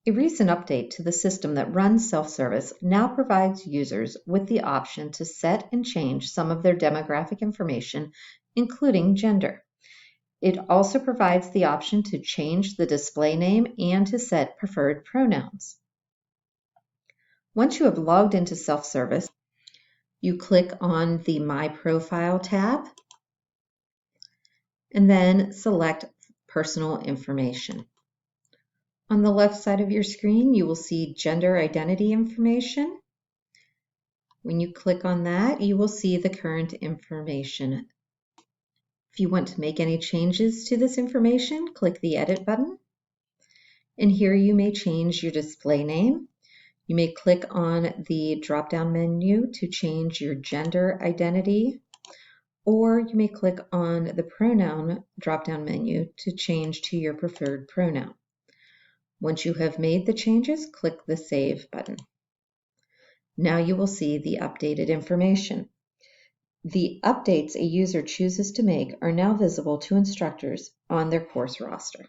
A recent update to the system that runs self-service now provides users with the option to set and change some of their demographic information, including gender. It also provides the option to change the display name and to set preferred pronouns. Once you have logged into self-service, you click on the My Profile tab and then select Personal Information. On the left side of your screen, you will see gender identity information. When you click on that, you will see the current information. If you want to make any changes to this information, click the Edit button. And here you may change your display name. You may click on the drop-down menu to change your gender identity, or you may click on the pronoun drop-down menu to change to your preferred pronoun. Once you have made the changes, click the Save button. Now you will see the updated information. The updates a user chooses to make are now visible to instructors on their course roster.